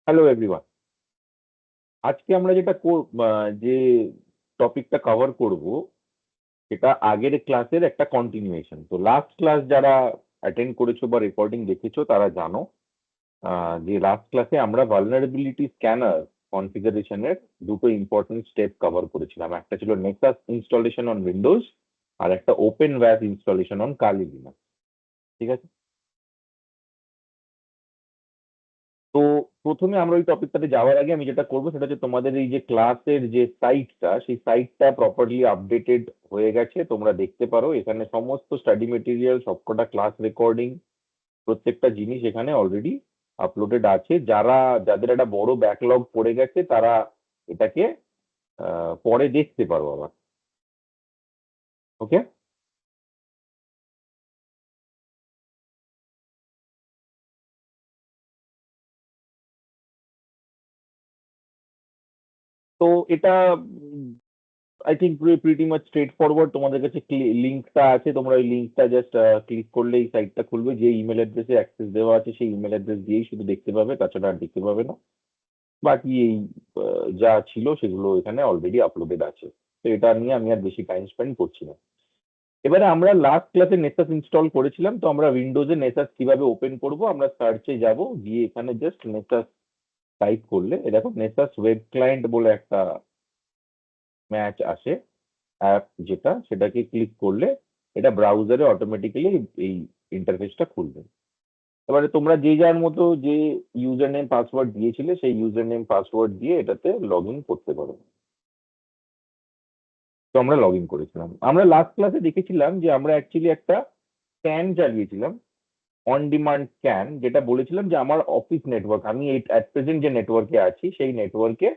Hello everyone. আজকে আমরা যে টপিকটা কভার করব সেটা আগের ক্লাসের একটা কন্টিনিউয়েশন। তো লাস্ট ক্লাস যারা অ্যাটেন্ড করেছো বা রেকর্ডিং দেখেছো তারা জানো যে লাস্ট ক্লাসে আমরা ভালনারেবিলিটি স্ক্যানার কনফিগারেশনের দুটো ইম্পর্টেন্ট স্টেপ কভার করেছিলাম। একটা ছিল নেক্সাস ইনস্টলেশন অন উইন্ডোজ, আর একটা OpenVAS installation on Kali Linux. ঠিক আছে। তো প্রথমে আমরা ওই টপিকটাতে যাওয়ার আগে আমি যেটা করবো সেটা হচ্ছে তোমাদের এই যে ক্লাসের যে সাইটটা, সেই সাইটটা প্রপারলি আপডেটেড হয়ে গেছে তোমরা দেখতে পারো। এখানে সমস্ত স্টাডি মেটেরিয়াল, সবকটা ক্লাস রেকর্ডিং, প্রত্যেকটা জিনিস এখানে অলরেডি আপলোডেড আছে। যাদের একটা বড় ব্যাকলগ পড়ে গেছে তারা এটাকে পরে দেখতে পারো আবার। ওকে। তো এটা I think pretty much straight forward. তোমাদের কাছে লিঙ্কটা আছে, তোমরা ওই লিঙ্কটা জাস্ট ক্লিক করলে এই সাইটটা খুলবে। যে ইমেল অ্যাড্রেসে অ্যাক্সেস দেওয়া আছে সেই ইমেল অ্যাড্রেস দিয়েই শুধু দেখতে পাবে, তাছাড়া আর দেখতে পাবে না। বাকি এই যা ছিল সেগুলো এখানে অলরেডি আপলোডেড আছে। তো এটা নিয়ে আমি আর বেশি টাইম স্পেন্ড করছি না। এবারে আমরা লাস্ট ক্লাসে নেসাস ইনস্টল করেছিলাম, তো আমরা উইন্ডোজে নেসাস কিভাবে ওপেন করব, আমরা সার্চে যাব, গিয়ে এখানে জাস্ট নেসাস টাইপ করলে এ দেখো নেসাস ওয়েব ক্লায়েন্ট বলে একটা ম্যাচ আসে, অ্যাপ যেটা, সেটাকে ক্লিক করলে এটা ব্রাউজারে অটোমেটিক্যালি এই ইন্টারফেসটা খুলবে। এবারে তোমরা যে যার মতো যে ইউজার নেম পাসওয়ার্ড দিয়েছিলে সেই ইউজার নেম পাসওয়ার্ড দিয়ে এটাতে লগ ইন করতে পারো। তো আমরা লগ ইন করেছিলাম। আমরা লাস্ট ক্লাসে দেখেছিলাম যে আমরা অ্যাকচুয়ালি একটা স্ক্যান চালিয়েছিলাম, অন ডিমান্ড স্ক্যান, যেটা বলেছিলাম যে আমার অফিস নেটওয়ার্ক, আমি অ্যাট প্রেজেন্ট যে নেটওয়ার্কে আছি সেই নেটওয়ার্কে,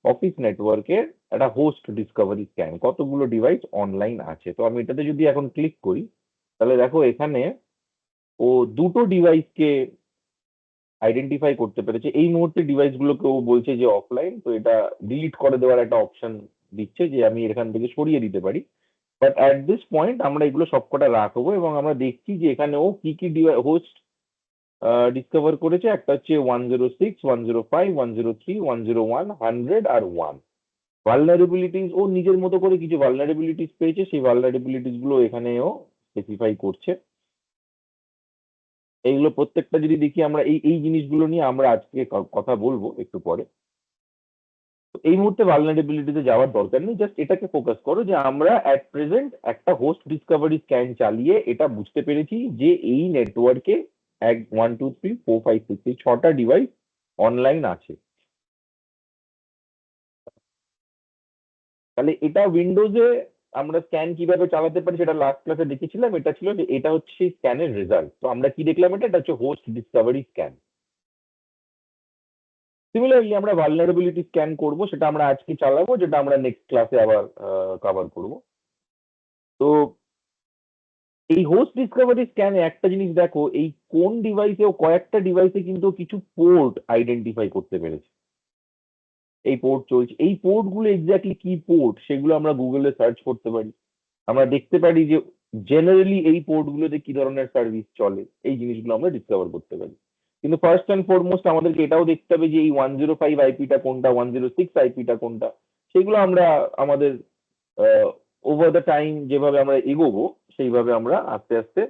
অফিস নেটওয়ার্কের একটা হোস্ট ডিসকভারি স্ক্যান, কতগুলো ডিভাইস অনলাইন আছে। তো আমি এটাতে যদি এখন ক্লিক করি, তাহলে দেখো এখানে ও দুটো ডিভাইসকে আইডেন্টিফাই করতে পেরেছে। এই মুহূর্তে ডিভাইস গুলোকে ও বলছে যে অফলাইন, তো এটা ডিলিট করে দেওয়ার একটা অপশন দিচ্ছে যে আমি এখান থেকে সরিয়ে দিতে পারি। বাট অ্যাট দিস পয়েন্ট আমরা এগুলো সবকটা রাখবো, এবং আমরা দেখছি যে এখানে ও কি কি হোস্ট ডিসকভার করেছে। একটা হচ্ছে 106, 105, 103, 101, 100 আর 1। ভালনারেবিলিটিস ও নিজের মতো করে কিছু ভালনারেবিলিটিস পেয়েছে, সেই ভালনারেবিলিটিস গুলো এখানেও স্পেসিফাই করছে। এইগুলো প্রত্যেকটা যদি দেখি, আমরা এই এই জিনিসগুলো নিয়ে আমরা আজকে কথা বলবো একটু পরে। তো এই মুহূর্তে ভালনারেবিলিটিতে যাওয়ার দরকার নেই, জাস্ট এটাকে ফোকাস করো যে আমরা অ্যাট প্রেজেন্ট একটা হোস্ট ডিসকভারি স্ক্যান চালিয়ে এটা বুঝতে পেরেছি যে এই নেটওয়ার্কে 1 2 3 4 5 6 এই ছটা ডিভাইস অনলাইন আছে। তাহলে এটা উইন্ডোজে আমরা স্ক্যান কিভাবে চালাতে পারি সেটা লাস্ট ক্লাসে দেখেছিলাম। এটা ছিল যে এটা হচ্ছে সেই স্ক্যানের রেজাল্ট। তো আমরা কি দেখলাম, এটা হচ্ছে হোস্ট ডিসকভারি স্ক্যান। সিমিলারলি আমরা ভালনারেবিলিটি স্ক্যান করব, সেটা আমরা আজকে চালাবো, যেটা আমরা নেক্সট ক্লাসে আবার কভার করব। তো এই হোস্ট ডিসকভারি স্ক্যানে একটা জিনিস দেখো, এই কোন ডিভাইসে ও কয়েকটা ডিভাইসে কিন্তু কিছু পোর্ট আইডেন্টিফাই করতে পেরেছে। এই পোর্ট চলছে, এই পোর্ট গুলো এক্স্যাক্টলি কি পোর্ট সেগুলো আমরা গুগলে সার্চ করতে পারি। আমরা দেখতে পারি যে জেনারেলি এই পোর্ট গুলোতে কি ধরনের সার্ভিস চলে, এই জিনিসগুলো আমরা ডিসকভার করতে পারি। কিন্তু ফার্স্ট অ্যান্ড ফরমোস্ট আমাদেরকে এটাও দেখতে হবে যে এই 105 আইপিটা কোনটা, 106 আইপিটা কোনটা। সেগুলো আমরা আমাদের ওভার দ্য টাইম যেভাবে আমরা এগোবো সেইভাবে আমরা আস্তে আস্তে,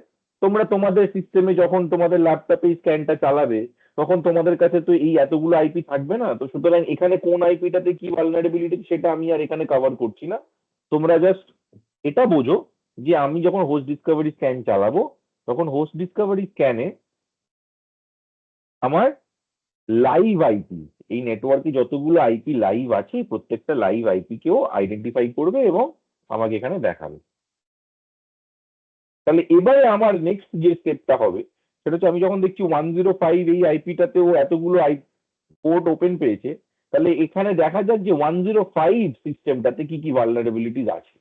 তোমরা তোমাদের সিস্টেমে যখন তোমাদের ল্যাপটপে এই স্ক্যানটা চালাবে তখন তোমাদের কাছে তো এই এতগুলো আইপি থাকবে না। তো সুতরাং এখানে কোন আইপিটাতে কি ভালনারেবিলিটি সেটা আমি আর এখানে কভার করছি না। তোমরা জাস্ট এটা বোঝো যে আমি যখন হোস্ট ডিসকভারি স্ক্যান চালাবো তখন হোস্ট ডিসকভারি স্ক্যানে আমার লাইভ আইপি, এই নেটওয়ার্কে যতগুলো আইপি লাইভ আছে এই প্রত্যেকটা লাইভ আইপি কেও আইডেন্টিফাই করবে এবং আমাকে এখানে দেখাবে। তাহলে এবারে আমার নেক্সট যে স্টেপটা হবে সেটা হচ্ছে, আমি যখন দেখছি 105 এই আইপিটাতে ও এতগুলো পোর্ট ওপেন পেয়েছে, তাহলে এখানে দেখা যাক যে 105 সিস্টেমটাতে কি কি ভালনারেবিলিটিস আছে।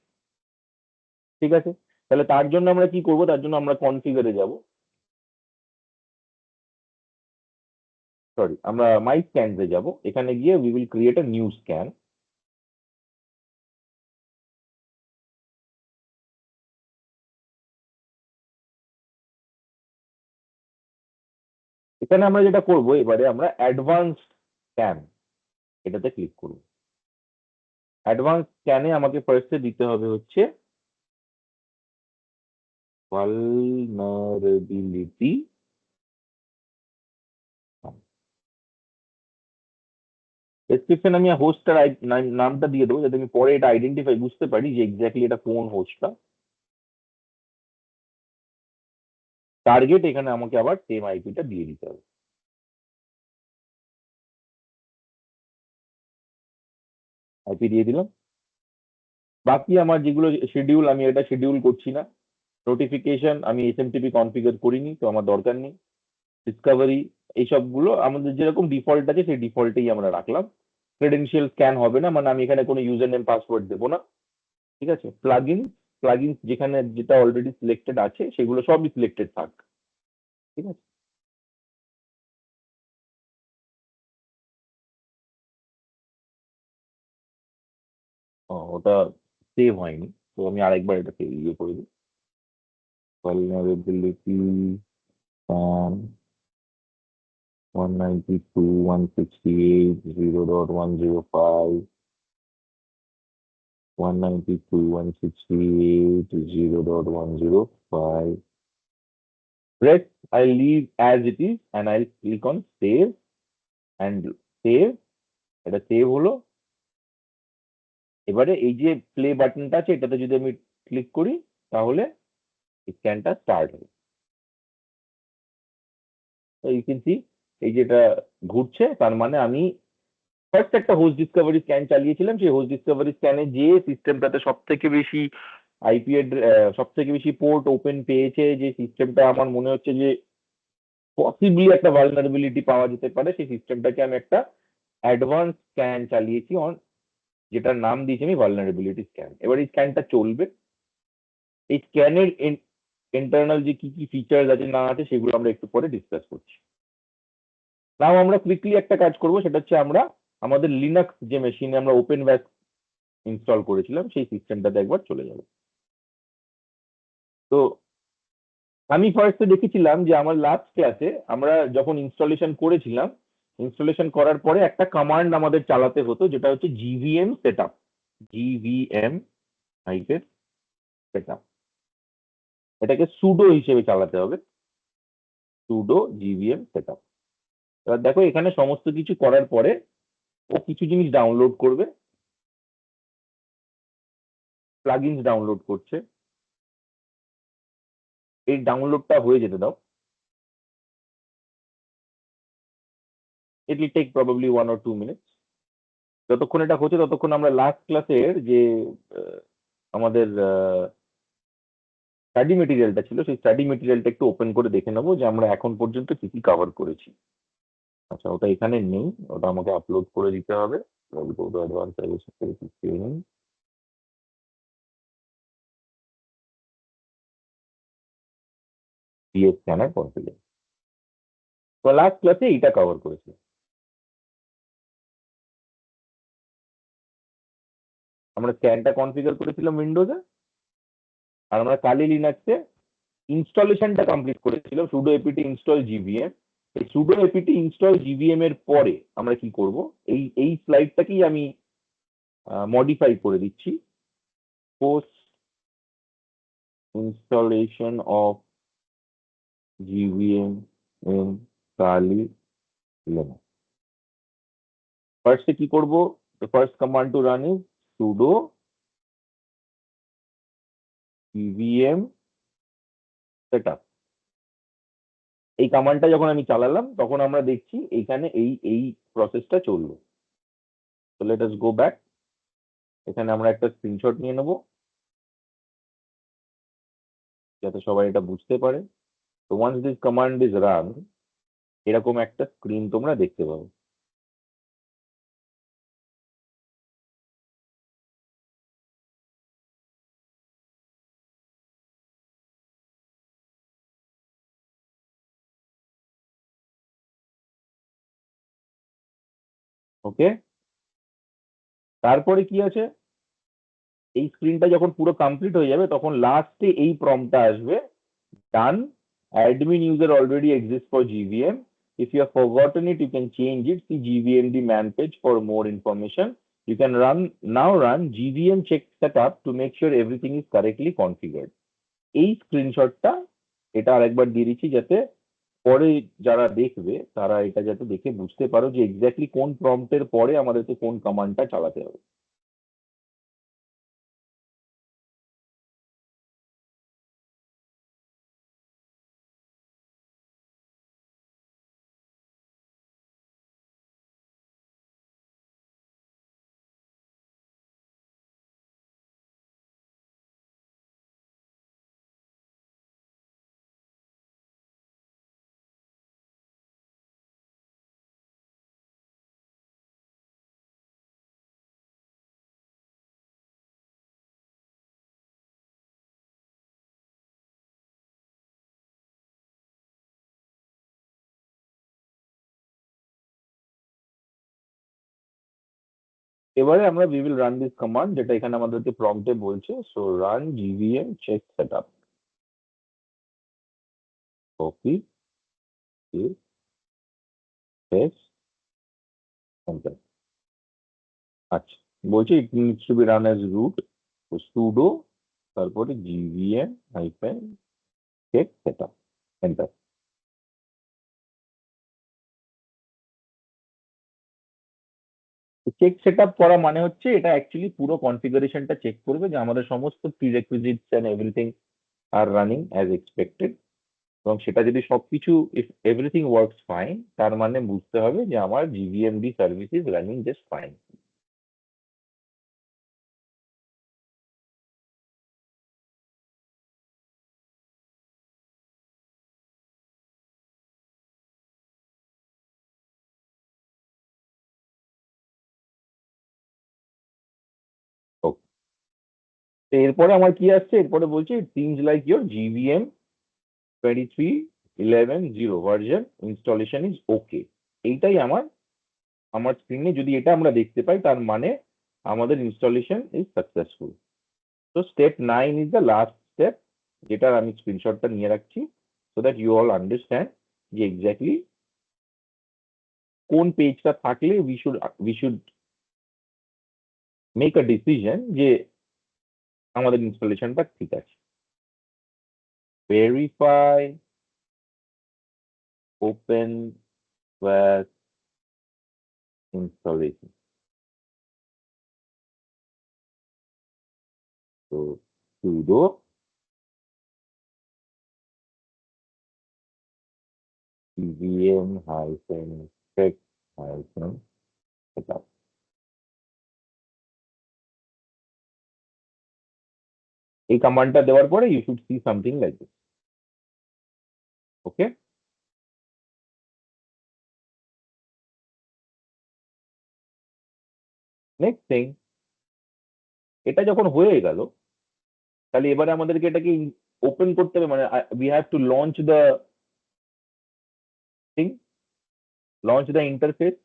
ঠিক আছে। তাহলে তার জন্য আমরা কি করব, তার জন্য আমরা কনফিগারে যাব। সরি, আমরা মাই স্ক্যানসে যাব। এখানে গিয়ে we will create a new scan. এখানে আমরা যেটা করব, এবারে আমরা অ্যাডভান্স স্ক্যান, এটাতে ক্লিক করুন। অ্যাডভান্স স্ক্যানে আমাকে ফার্স্টে দিতে হবে হচ্ছে ভালনারেবিলিটি। ডেসক্রিপশন আমি হোস্টটার নামটা দিয়ে দেবো, যাতে আমি পরে এটা আইডেন্টিফাই বুঝতে পারি যে এক্স্যাক্টলি এটা কোন হোস্টটা। টার্গেট এখানে আমাকে আবার সেম আইপিটা দিয়ে দিতে হবে। আইপি দিয়ে দিলাম। বাকি আমার যেগুলো শিডিউল, আমি এটা শিডিউল করছি না। নোটিফিকেশন আমি এসএমটিপি কনফিগার করিনি, তো আমার দরকার নেই। ডিসকভারি, এই সবগুলো আমাদের যেরকম ডিফল্ট আছে সেই ডিফল্টেই আমরা রাখলাম। ক্রেডেনশিয়াল স্ক্যান হবে না, মানে আমি এখানে কোনো ইউজার নেম পাসওয়ার্ড দেবো না। ঠিক আছে। প্লাগইন যেখানে যেটা অলরেডি সিলেক্টেড আছে সেগুলো সবই সিলেক্টেড থাক। ঠিক আছে। ওটা সেভ হয়নি, তো আমি আরেকবার এটাকে ইয়ে করে দিই। vulnerability scan 192.168.0.105, 192.168.0.105. Rest I'll leave as it is and I'll click on save and save. এটা সেভ হলো। এবারে এই যে প্লে বাটনটা আছে এটাতে যদি আমি ক্লিক করি তাহলে স্ক্যানটা স্টার্ট হবে। ইউ ক্যান সি এই যে এটা ঘুরছে, তার মানে আমি ফার্স্ট একটা হোস্ট ডিসকভারি স্ক্যান চালিয়েছিলাম। সেই হোস্ট ডিসকভারি স্ক্যানে যে সিস্টেমটাতে সব থেকে বেশি আইপি সব থেকে বেশি পোর্ট ওপেন পেয়েছে, যে সিস্টেমটা আমার মনে হচ্ছে যে পসিবলি একটা ভালনারেবিলিটি পাওয়া যেতে পারে, সেই সিস্টেমটাকে আমি একটা অ্যাডভান্স স্ক্যান চালিয়েছি যেটার নাম দিয়েছি আমি ভালনারেবিলিটি স্ক্যান। এবার এই স্ক্যানটা চলবে। এই স্ক্যানের ইন্টারনাল যে কি কি ফিচার্স আছে না আছে সেগুলো আমরা একটু পরে ডিসকাস করছি। নাও আমরা কুইকলি একটা কাজ করব, সেটা হচ্ছে আমরা আমাদের লিনাক্স যে মেশিনে আমরা ওপেন ব্যাস ইনস্টল করেছিলাম সেই সিস্টেমটাতে একবার চলে যাব। তো আমি ফার্স্টে দেখেছিলাম যে আমার লাস্ট ক্লাসে আমরা যখন ইনস্টলেশন করেছিলাম, ইনস্টলেশন করার পরে একটা কমান্ড আমাদের চালাতে হতো, যেটা হচ্ছে GVM setup. GVM hyphen setup, এটাকে সুডো হিসেবে চালাতে হবে। Sudo GVM setup. এবার দেখো এখানে সমস্ত কিছু করার পরে ও কিছু জিনিস ডাউনলোড করবে, প্লাগইনস ডাউনলোড করছে। এই ডাউনলোডটা হয়ে যেতে দাও। It will take probably 1 or 2 minutes। যতক্ষণ এটা হচ্ছে ততক্ষণ আমরা লাস্ট ক্লাসের যে আহ, আমাদের স্টাডি মেটেরিয়ালটা ছিল সেই স্টাডি মেটেরিয়ালটা একটু ওপেন করে দেখে নেবো যে আমরা এখন পর্যন্ত কি কি কভার করেছি। আচ্ছা, ওটা এখানে নেই, ওটা আমাকে আপলোড করে দিতে হবে। PS scanner configure. তো লাস্ট ক্লাসে এইটা কভার করেছি। আমরা স্ক্যানটা কনফিগার করেছিলাম উইন্ডোজে, আর আমরা কালি লিনাক্সে ইনস্টলেশনটা কমপ্লিট করেছিলাম সুডো এপিটি ইনস্টল জিভিএম। এই সুডো এপিটি ইনস্টল জিভিএম এর পরে আমরা কি করব, এই এই স্লাইডটাকেই আমি মডিফাই করে দিচ্ছি। Post installation of GVM in Kali Linux. ফার্স্টে কি করব, the first command to run is sudo gvm setup। এই কমান্ডটা যখন আমি চালালাম তখন আমরা দেখছি এইখানে এই এই প্রসেসটা চললো। তো লেট আস গো ব্যাক। এখানে আমরা একটা স্ক্রিনশট নিয়ে নেব যাতে সবাই এটা বুঝতে পারে। তো once this command is run, এরকম একটা স্ক্রিন তোমরা দেখতে পাবে। ওকে, তারপরে কি আছে, এই স্ক্রিনটা যখন পুরো কমপ্লিট হয়ে যাবে তখন লাস্টে এই প্রম্পটটা আসবে, done, admin user already exist for GVM, If you have forgotten it, you can change it. See GVMD man page for more information. You can run GVM check setup to make sure everything is correctly configured. এই স্ক্রিনশটটা এটা আরেকবার দিয়ে দিচ্ছি যাতে পরে যারা দেখবে তারা এটা যাতে দেখে বুঝতে পারো যে এক্স্যাক্টলি কোন প্রম্পটের পরে আমাদেরকে কোন কমান্ডটা চালাতে হবে। এবারে আমরা we will run this command যেটা এখানে আমাদেরকে প্রম্পটে বলছে, so run GVM check setup, copy paste enter। আচ্ছা, বলছে it needs to be run as root, তো sudo তারপরে GVM hyphen check setup enter। Check set up করা মানে হচ্ছে এটা অ্যাকচুয়ালি পুরো কনফিগারেশনটা চেক করবে যে আমাদের সমস্ত prerequisites and everything are running as expected, এবং সেটা যদি সবকিছু ইফ এভরিথিং ওয়ার্কস ফাইন তার মানে বুঝতে হবে যে আমার GVMD service is running just fine. এরপরে আমার কি আসছে, এরপরে বলছে it seems like your GVM 23.11.0 version installation is okay. এইটাই আমার আমার স্ক্রিনে যদি এটা আমরা দেখতে পাই তার মানে আমাদের ইনস্টলেশন ইজ সাকসেসফুল। তো step 9 is the last step, যেটার আমি স্ক্রিনশটটা নিয়ে রাখছি so that you all understand যে এক্স্যাক্টলি কোন পেজটা থাকলে we should make a decision যে আমাদের ইনস্টলেশনটা ঠিক আছে। Verify OpenVAS installation. তো sudo cvm hyphen check hyphen setup। এই কমান্ডটা দেওয়ার পরে you should see something like this. Okay, next thing, এটা যখন হয়ে গেল তাহলে এবারে আমাদেরকে এটাকে ওপেন করতে হবে, মানে we have to launch the thing, launch the interface.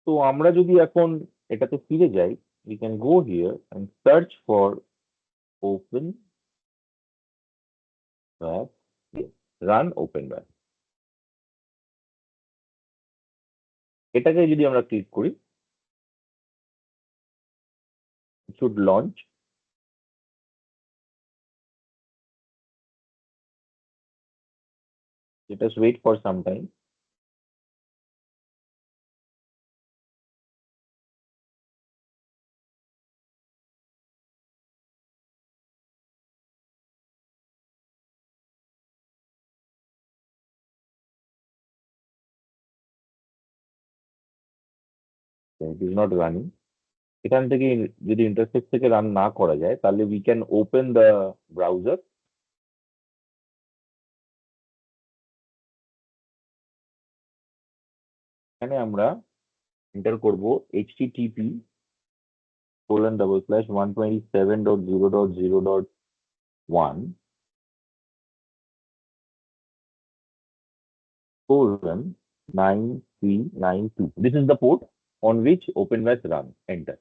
তো আমরা যদি এখন এটাতে ফিরে যাই, we can go here and search for open web, run open web। এটাকে যদি আমরা ক্লিক করি, it should launch। Let us wait for some time। It is not running। এখান থেকে যদি ইন্টারফেস থেকে রান না করা যায় তাহলে we can open the browser। এখানে আমরা এন্টার করব http://127.0.0.1 colon 9392. This is the port on which OpenVAS run. Enter.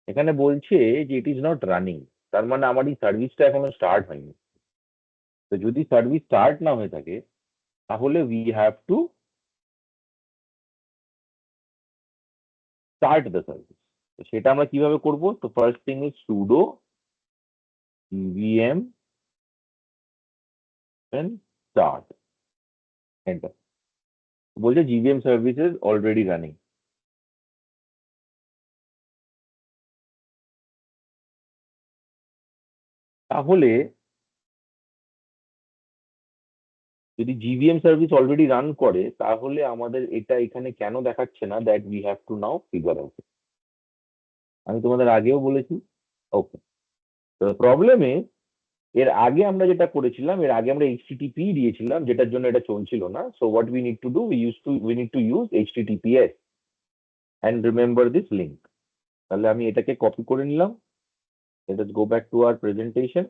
এখানে বলছে যে ইট ইজ নট রানিং, তার মানে আমার এই সার্ভিসটা এখনো স্টার্ট হয়নি। তো যদি সার্ভিস স্টার্ট না হয়ে থাকে তাহলে we have to start the service. তো সেটা আমরা কিভাবে করব? তো first thing is pseudo vm start, enter. বলছে জিভিএম সার্ভিসেস অলরেডি রানিং। তাহলে যদি জিভিএম সার্ভিস অলরেডি রান করে তাহলে আমাদের এটা এখানে কেন দেখাচ্ছে না that we have to now figure out. আমি তোমাদের আগেও বলেছি। ওকে, তো প্রবলেমে এর আগে আমরা যেটা করেছিলাম, এর আগে আমরা এইচটিটিপি দিয়েছিলাম যেটার জন্য এটা চলছিল না। So what we need to do, we need to use HTTPS and remember this link. তাহলে আমি এটাকে কপি করে নিলাম। Let us go back to our presentation.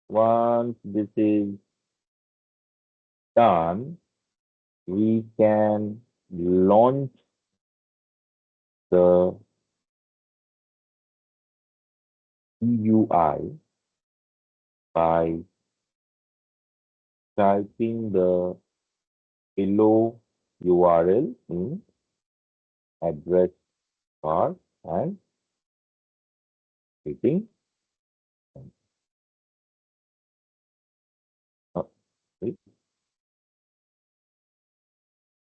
Once this is done, we can launch the GUI by typing the hello URL in address bar and hitting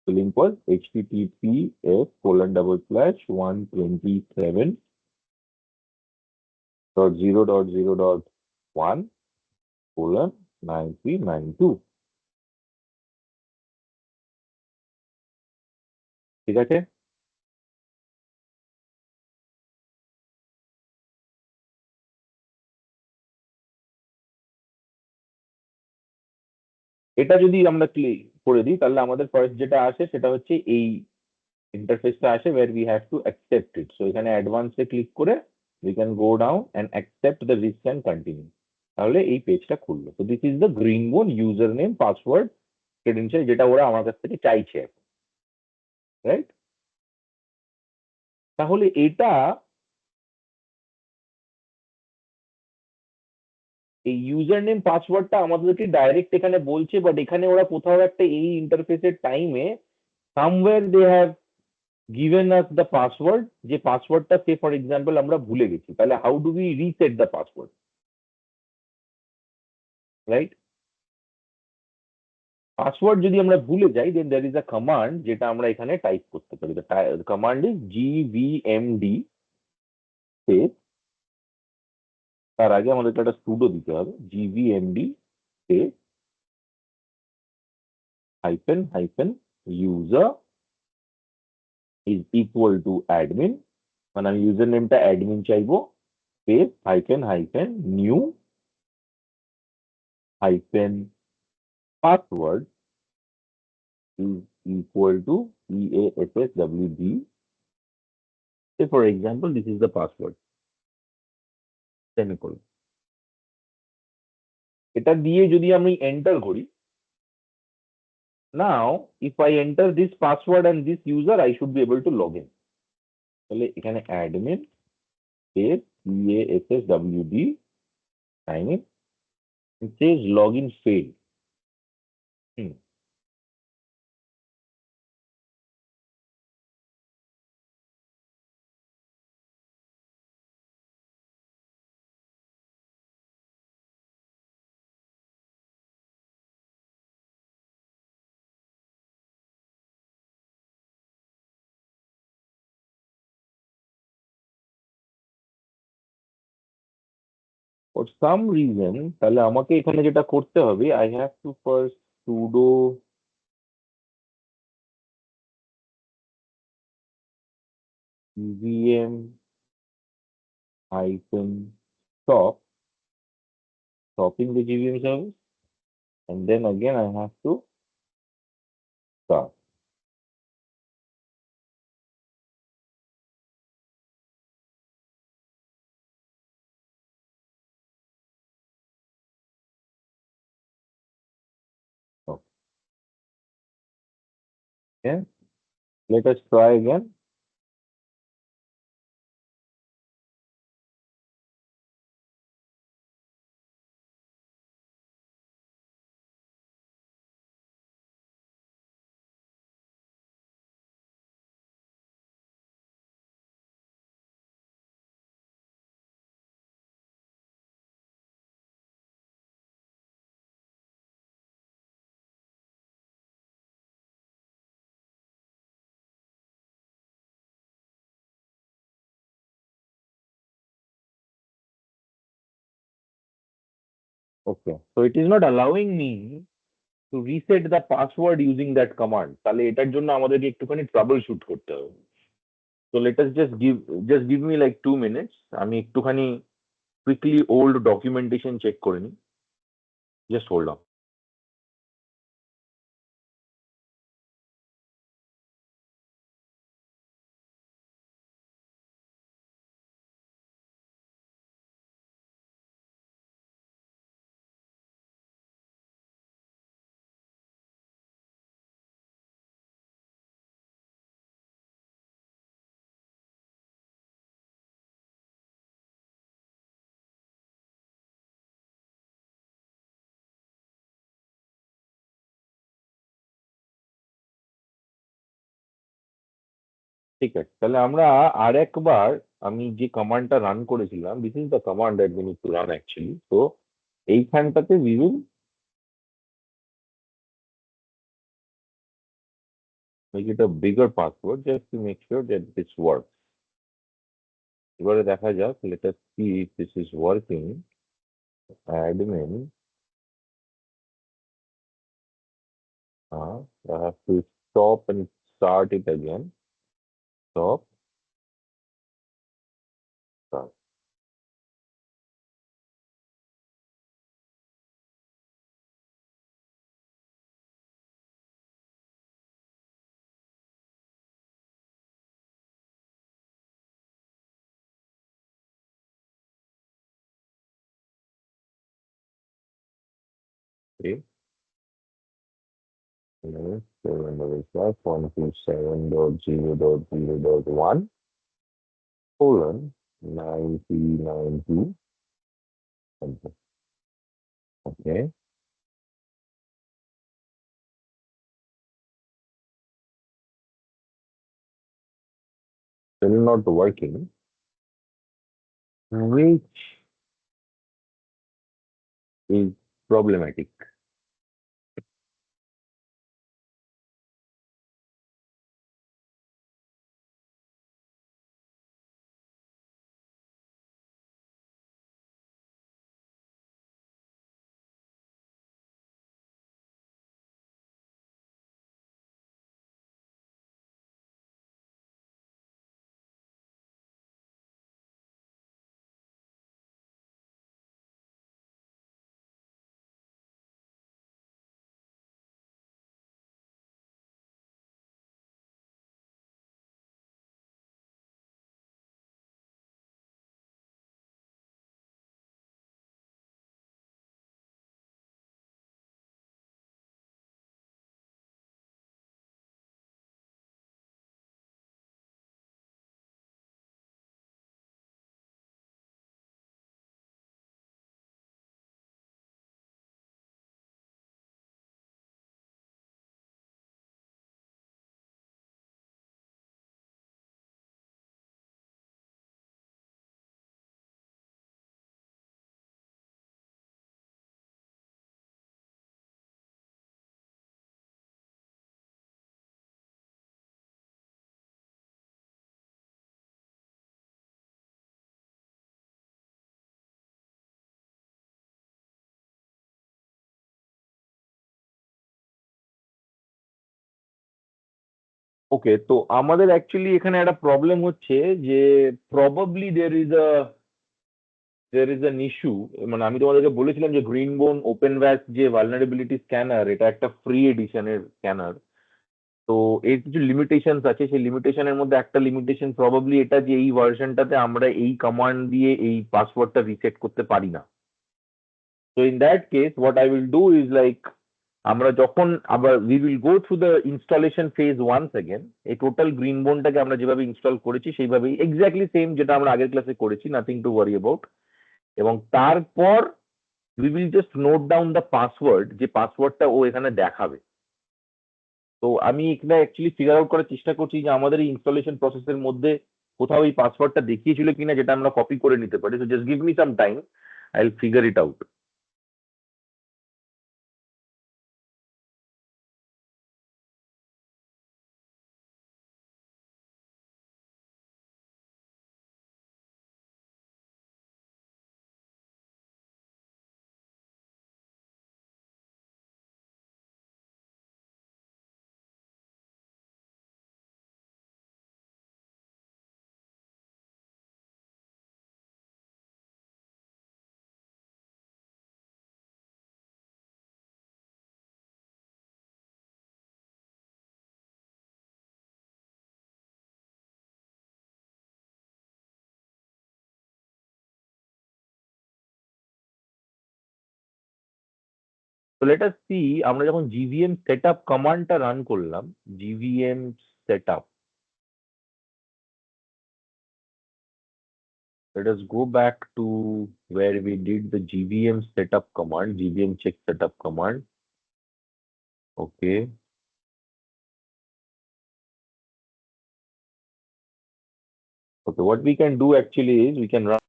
the link was https://127.0.0.1:9392। ঠিক আছে? এটা যদি আমরা click করে দিই তাহলে আমাদের first যেটা আসে সেটা হচ্ছে এই ইন্টারফেসটা আসে where we have to accept it. So এখানে অ্যাডভান্সে ক্লিক করে we can go down and accept the risk and continue. তাহলে এই পেজটা খুললো। তো this is the Greenbone user name password credential যেটা ওরা আমার কাছ থেকে চাইছে, রাইট? তাহলে এটা এই ইউজার নেম পাসওয়ার্ডটা আমাদেরকে ডাইরেক্ট এখানে বলছে, বাট এখানে ওরা কোথাও একটা এই ইন্টারফেসের টাইমে somewhere they have given us the password, যে পাসওয়ার্ডটা সে ফর এক্সাম্পল আমরা ভুলে গেছি। তাহলে how do we reset the password, right? Password যদি আমরা ভুলে যাই then there is a command যেটা আমরা এখানে টাইপ করতে পারি। কমান্ড ইজ gvmd স্পেস, তার আগে আমাদেরকে একটা সুডো দিতে হবে, gvmd space hyphen hyphen user is equal to admin, মানে আমি ইউজার নেমটা অ্যাডমিন চাইবো, space hyphen hyphen new hyphen password is equal to PASSWD. Say for example, this is the password. Semicolon. এটা দিয়ে যদি আমি এন্টার করি, now if I enter this password and this user, I should be able to log in. তাহলে এখানে admin space PASSWD sign in. It says login failed. For some reason তাহলে আমাকে এখানে যেটা করতে হবে, I have to first sudo vm hyphen stopping the GVM service, and then again I have to start. Okay. Okay, let us try again. Okay, so it is not allowing me to reset the password using that command. তাহলে এটার জন্য আমাদেরকে একটুখানি trouble shoot করতে হবে। So let us just give me like 2 minutes. আমি একটুখানি quickly old documentation check করে নিই। Just hold on. ঠিক আছে, তাহলে আমরা আরেকবার, আমি যে কমান্ডটা রান করেছিলাম, this is the command that we need to run actually. তো এইখানটাতে we will make it a bigger password just to make sure that this work. এবারে দেখা যাক, let us see if this is working. Admin, I have to stop and start it again. Stop, start. Okay. 127.0.0.1 colon 9092 something. Okay. Still not working, which is problematic. ওকে, তো আমাদের actually এখানে একটা problem হচ্ছে যে probably there is an issue। মানে আমি তোমাদেরকে বলেছিলাম যে গ্রিনবোন ওপেন ভ্যাস যে ভালনারেবিলিটি স্ক্যানার, এটা একটা ফ্রি এডিশনের স্ক্যানার। তো এর কিছু লিমিটেশনস আছে, সেই লিমিটেশনের মধ্যে একটা লিমিটেশন প্রবাবলি এটা যে এই ভার্সনটাতে আমরা এই কমান্ড দিয়ে এই পাসওয়ার্ডটা রিসেট করতে পারি না। So in that case, what I will do is like আমরা যখন আবার we will go through the installation phase once again. এই টোটাল গ্রিন বোনটাকে আমরা যেভাবে ইনস্টল করেছি সেইভাবেই এক্স্যাক্টলি সেম যেটা আমরা আগের ক্লাসে করেছি, নাথিং টু ওয়ারি অ্যাবাউট। এবং তারপর we will just note down the password, যে পাসওয়ার্ডটা ও এখানে দেখাবে। তো আমি এখানে অ্যাকচুয়ালি ফিগার আউট করার চেষ্টা করছি যে আমাদের এই ইনস্টলেশন প্রসেসের মধ্যে কোথাও এই পাসওয়ার্ডটা দেখিয়েছিল কিনা, যেটা আমরা কপি করে নিতে পারি। তো just give me some time, I will figure it out. তো লেট আস সি, আমরা যখন জিভিএম সেটআপ কমান্ডটা রান করলাম, জিভিএম setup, let us go back to where we did the GVM setup command, GVM check setup command. Okay. Okay, what we can do actually is we can run.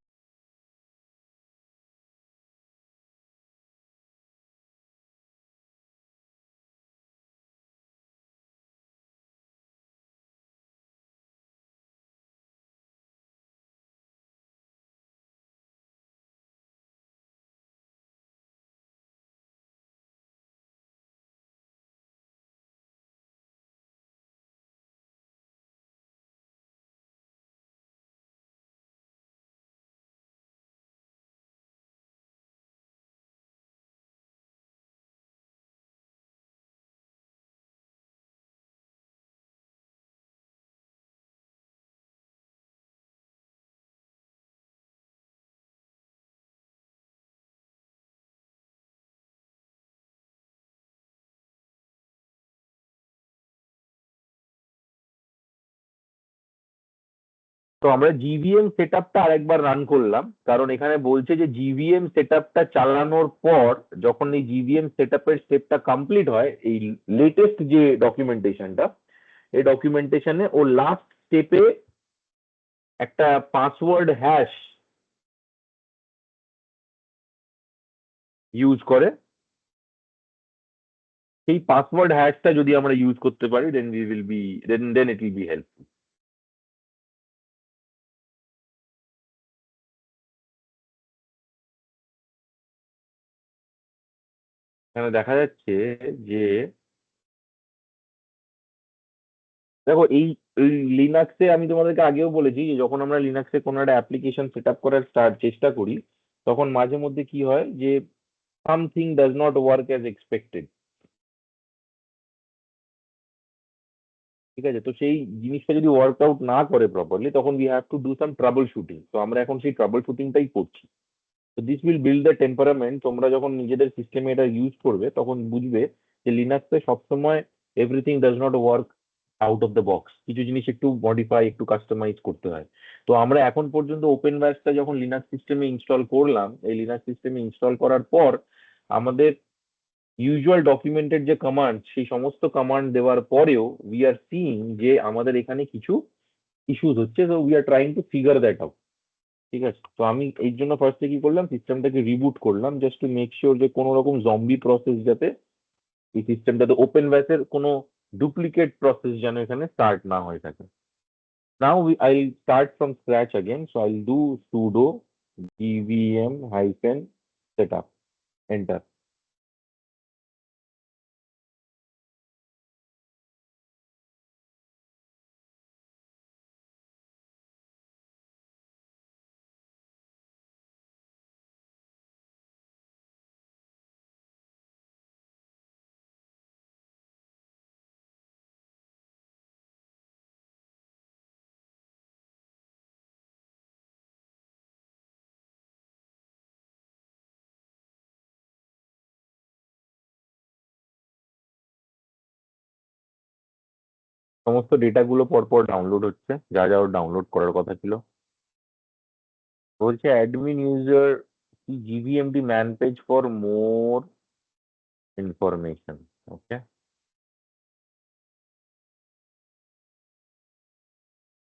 তো আমরা জিভিএম সেটআপটা আরেকবার run করলাম, কারণ এখানে বলছে যে জিভিএম সেটআপটা চালানোর পর যখন এই জিভিএম সেটআপের স্টেপটা কমপ্লিট হয়, এই লেটেস্ট যে ডকুমেন্টেশনটা, এই ডকুমেন্টেশনে ও লাস্ট স্টেপে একটা পাসওয়ার্ড হ্যাশ ইউজ করে। সেই পাসওয়ার্ড হ্যাশটা যদি আমরা ইউজ করতে পারি, then we will be, then it will be helpful. এখানে দেখা যাচ্ছে যে, দেখো এই লিনাক্সে আমি তোমাদেরকে আগেও বলেছি যে যখন আমরা লিনাক্সে কোনো একটা অ্যাপ্লিকেশন সেট আপ করার চেষ্টা করি, তখন মাঝে মধ্যে কি হয় যে something does not work as expected. ঠিক আছে, তো সেই জিনিসটা যদি ওয়ার্ক আউট না করে প্রপারলি, তখন we have to do some trouble shooting. তো আমরা এখন সেই ট্রাবল শুটিংটাই করছি। তো this will build the temperament. তোমরা যখন নিজেদের সিস্টেমে এটা ইউজ করবে তখন বুঝবে যে লিনাক্সে সবসময় everything does not work out of the box, কিছু জিনিস একটু মডিফাই, একটু কাস্টমাইজ করতে হয়। তো আমরা এখন পর্যন্ত ওপেন ব্যাসটা যখন লিনাক্স সিস্টেমে ইনস্টল করলাম, এই লিনাক্স সিস্টেমে ইনস্টল করার পর আমাদের ইউজুয়াল ডকুমেন্টেড যে কমান্ড, সেই সমস্ত কমান্ড দেওয়ার পরেও উই আর সিইং যে আমাদের এখানে কিছু ইস্যুস হচ্ছে। তো we are trying to figure that out. ঠিক আছে, তো আমি এই জন্য ফার্স্টে কি করলাম, সিস্টেমটাকে রিবুট করলাম, জাস্ট টু মেক শিওর যে কোনো রকম জম্বি প্রসেস যাতে এই সিস্টেমটাতে, ওপেন ব্যাসের কোনো ডুপ্লিকেট প্রসেস যেন এখানে স্টার্ট না হয়ে থাকে। নাও I'll start from scratch again, so I'll do sudo gvm hyphen setup, enter. সমস্ত ডেটাগুলো পরপর ডাউনলোড হচ্ছে, যা যা ডাউনলোড করার কথা ছিল। বলছে admin user GVMD man page for more information. Okay,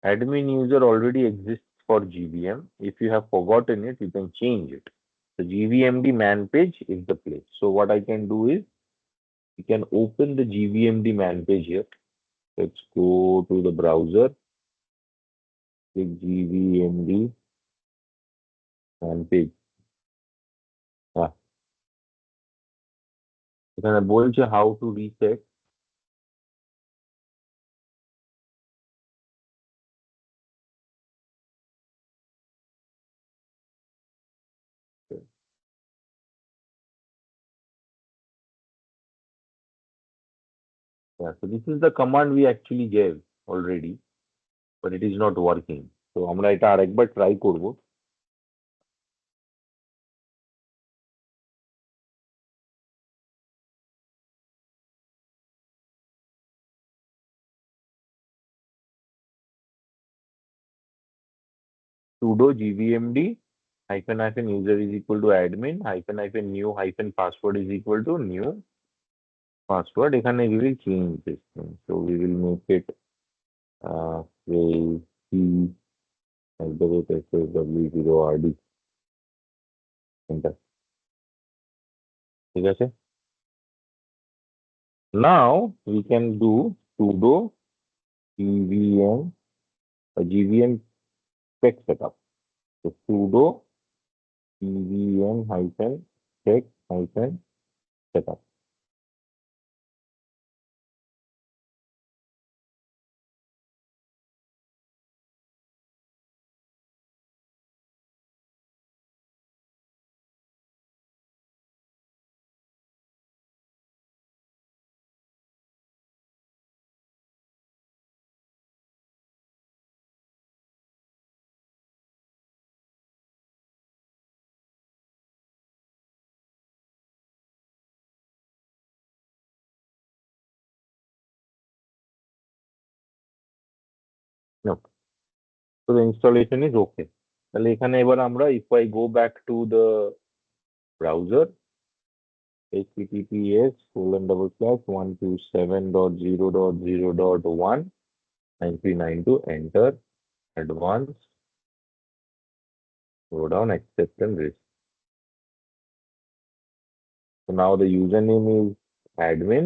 admin user already exists for GVM. If you have forgotten it, you can change it. The GVMD man page is the place. So what I can do is, you can open the GVMD man page here. Let's go to the browser, click GVMD man page. এখানে বলছে how to reset. Yeah, so this is the command we actually gave already, but it is not working. So আমরা এটা আরেকবার try করব। sudo gvmd hyphen user is equal to admin hyphen new hyphen password is equal to new password. এখানে we will change this thing. So we will make it @SSW0RD. Enter. ঠিক আছে? Now we can do sudo gvm check setup. So sudo gvm hyphen check hyphen setup. No. So the installation is okay. তাহলে এখানে এবার আমরা if I go back to the browser, https://127.0.0.19392 enter advanced slowdown accept and risk. So now the username is admin,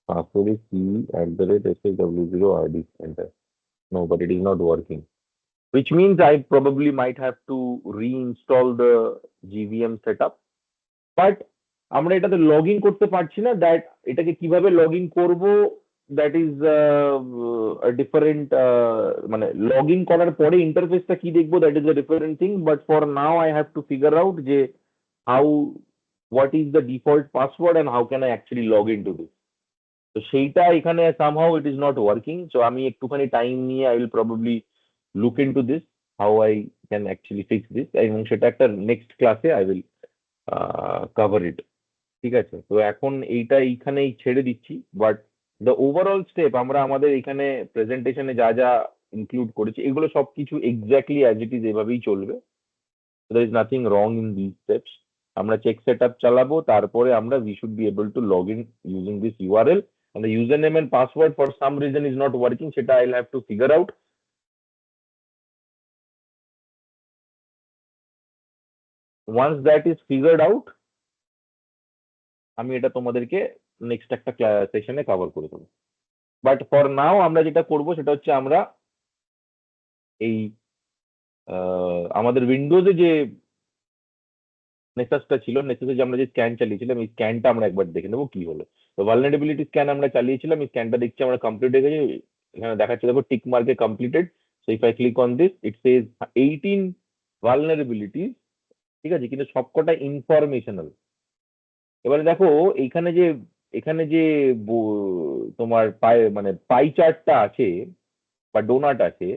password is c@ssw0rd enter. No, but it is not working, which means I probably might have to reinstall the GVM setup. But আমরা এটাতে log in করতে পারছি না। That এটাকে কিভাবে log in করবো, that is different. মানে log in করার পরে ইন্টারফেসটা কি দেখবো, that is a different thing. But for now I have to figure out যে how, what is the default password and how can I actually log in two this. তো সেইটা এখানে somehow it is not working. So আমি একটুখানি time নিয়ে I will probably look in two this, how I can actually fix this, এবং সেটা একটা next ক্লাসে আই উইল কভার ইট। ঠিক আছে? তো এখন এইটা এইখানেই ছেড়ে দিচ্ছি। বাট দ্য ওভারঅল স্টেপ আমরা আমাদের এখানে প্রেজেন্টেশনে যা যা ইনক্লুড করেছি, এগুলো সবকিছু এক্স্যাক্টলি অ্যাজ ইট ইজ এভাবেই চলবে। there is nothing wrong in these steps. আমরা চেক সেটআপ চালাবো, তারপরে আমরা we should be able to log in using this URL, and the username and password for some reason is not working, সেটা I'll have to figure out. Once that is figured out, আমি এটা তোমাদেরকে next একটা সেশনে cover করে দেবো। But for নাও আমরা যেটা করব সেটা হচ্ছে আমরা এই আমাদের উইন্ডোজে যে নেসাসটা ছিল, নেসাসে যে আমরা যে স্ক্যান চালিয়েছিলাম, এই স্ক্যানটা আমরা একবার দেখে নেবো কি হলো। তো ভালনারেবিলিটি স্ক্যান আমরা চালিয়েছিলাম, এই স্ক্যানটা দেখছি আমরা কমপ্লিট হয়ে গেছে। এখানে দেখাচ্ছে দেখো টিক মার্কে completed. So if I click on this, it Sage 18 vulnerabilities. ঠিক আছে, কিন্তু সবকটা ইনফরমেশনাল। এবারে দেখো এখানে যে তোমার মানে পাই চার্টটা আছে বা ডোনাট আছে,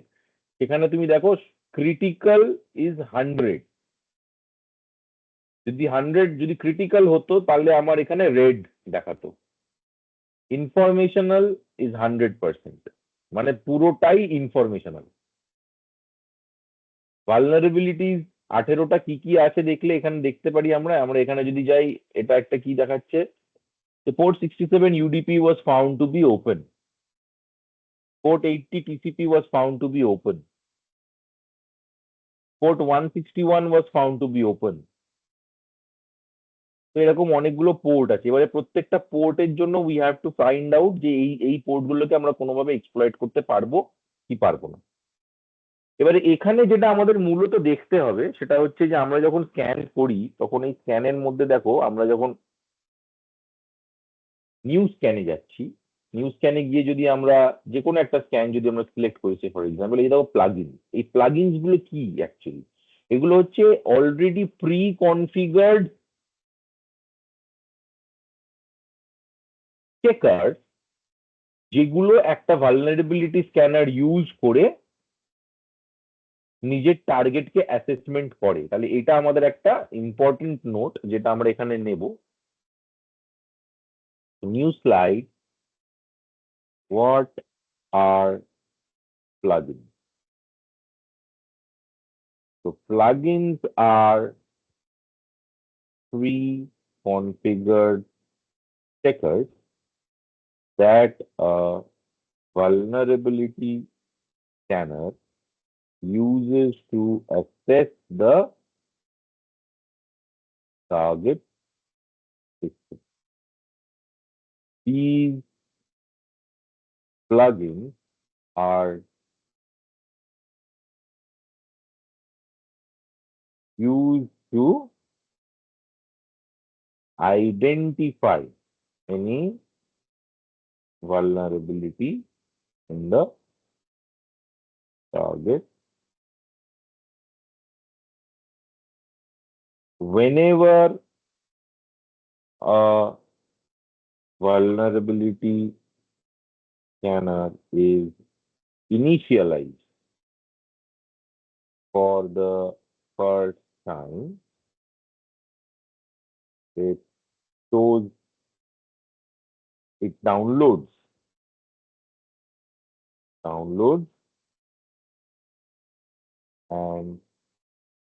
সেখানে তুমি দেখো ক্রিটিক্যাল ইজ 100। যদি 100 যদি ক্রিটিক্যাল হতো তাহলে আমার এখানে রেড দেখাতো। ইনফরমেশনাল ইজ 100%, মানে পুরোটাই ইনফরমেশনাল। ভালনারেবিলিটিস 18টা কি কি আছে দেখলে এখানে দেখতে পারি আমরা আমরা এখানে যদি যাই, এটা একটা কি দেখাচ্ছে, port 67 UDP was found to be open, port 80 TCP was found to be open, port 161 was found to be open। তো এরকম অনেকগুলো পোর্ট আছে, এবারে প্রত্যেকটা পোর্টের জন্য we have to find out যে এই এই পোর্ট গুলোকে আমরা কোনোভাবে এক্সপ্লয়েট করতে পারবো কি পারবো না। এবারে এখানে যেটা আমাদের মূলত দেখতে হবে সেটা হচ্ছে যে আমরা যখন স্ক্যান করি তখন এই স্ক্যানের মধ্যে দেখো, আমরা যখন নিউ স্ক্যানে যাচ্ছি, নিউ স্ক্যানে গিয়ে যদি আমরা যে কোনো একটা স্ক্যান যদি আমরা সিলেক্ট করেছি, ফর এক্সাম্পল এই দেখো প্লাগইন, এই প্লাগইনস গুলো কি অ্যাকচুয়ালি, এগুলো হচ্ছে অলরেডি প্রি কনফিগার্ড চেকার, যেগুলো একটা ভালনারেবিলিটি স্ক্যানার ইউজ করে নিজের টার্গেটকে অ্যাসেসমেন্ট করে। তাহলে এটা আমাদের একটা ইম্পর্টেন্ট নোট যেটা আমরা এখানে নেব। New slide, what are plugin? So plugins are pre-configured checkers that a vulnerability scanner uses to assess the target system. These plugins are used to identify any vulnerability in the target. Whenever a vulnerability scanner is initialized for the first time, it shows, it downloads and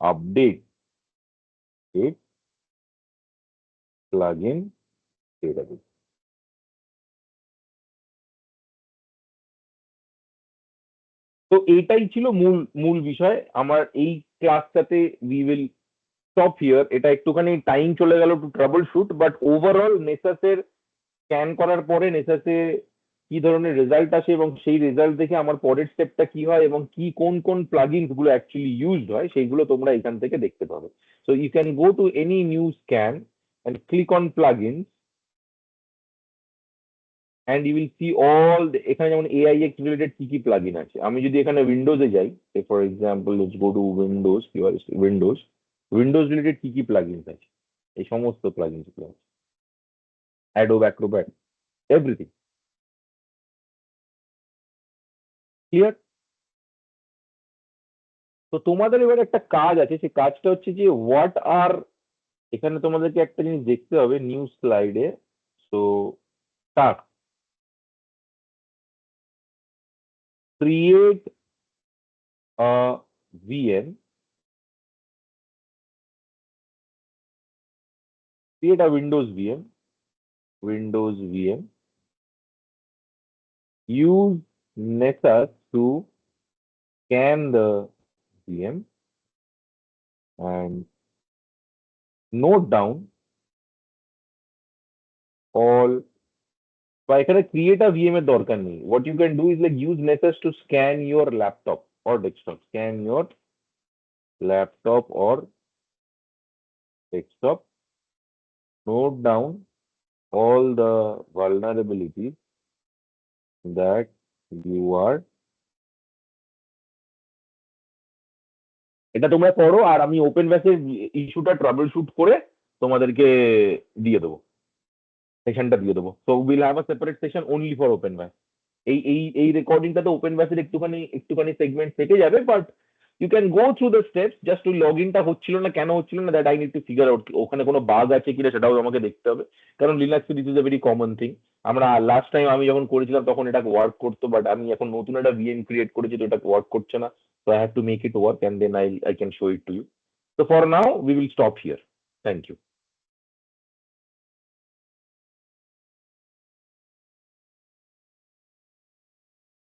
updates its plugin database. তো এটাই ছিল মূল মূল বিষয় আমার এই ক্লাসটাতে। We will stop here. এটা একটুখানি টাইম চলে গেল to troubleshoot, but overall নেসাসের স্ক্যান করার পরে নেসাসে কি ধরনের রেজাল্ট আসে এবং সেই রেজাল্ট দেখে আমার পরের স্টেপটা কি হয় এবং কি কোন কোন প্লাগইনস গুলো অ্যাকচুয়ালি ইউজড হয় সেইগুলো তোমরা এখান থেকে দেখতে পাবে। So you can go to any new scan and click on plugins and you will see all the, এখানে যেমন AIX related কি কি প্লাগইন আছে। আমি যদি এখানে উইন্ডোজে যাই, for example let's go to Windows, কি হয় উইন্ডোজ, উইন্ডোজ রিলেটেড কি কি প্লাগইনস আছে, এই সমস্ত প্লাগইনস গুলো আছে, অ্যাডোব অ্যাক্রোব্যাট, এভরিথিং। ক্লিয়ার? তো তোমাদের এবার একটা কাজ আছে, সেই কাজটা হচ্ছে যে হোয়াট আর, এখানে তোমাদেরকে একটা জিনিস দেখতে হবে নিউ স্লাইডে। So task, create a VM, create a Windows VM, use Nessus to scan the VM and note down all, বা এখানে ক্রিয়েট আ ভিএম এর দরকার নেই। What you can do is like use Nessus to scan your laptop or desktop, scan your laptop or desktop, note down all the vulnerabilities that you are, এটা তোমরা করো আর আমি open ব্যাসের ইস্যুটা trouble shoot করে তোমাদেরকে দিয়ে দেবো, সেশনটা দিয়ে দেবো। So will have a separate session only for open ব্যাস। এই রেকর্ডিংটাতে ওপেন ব্যাসের একটুখানি একটুখানি সেগমেন্ট থেকে যাবে, but You can go through the steps, just to log in টা হচ্ছিল না, কেন হচ্ছিল না, that I need to figure out ওখানে কোনো বাগ আছে কিনা সেটাও আমাকে দেখতে হবে। কারণ লিনাক্সে this is a very common thing. আমরা লাস্ট টাইম আমি যখন করেছিলাম তখন এটা ওয়ার্ক করতো, বাট আমি এখন নতুন একটা ভিএম ক্রিয়েট করেছি, তো এটা ওয়ার্ক করছে না। So I have to make it work and then I can show it to you. So for now we will stop here. Thank you.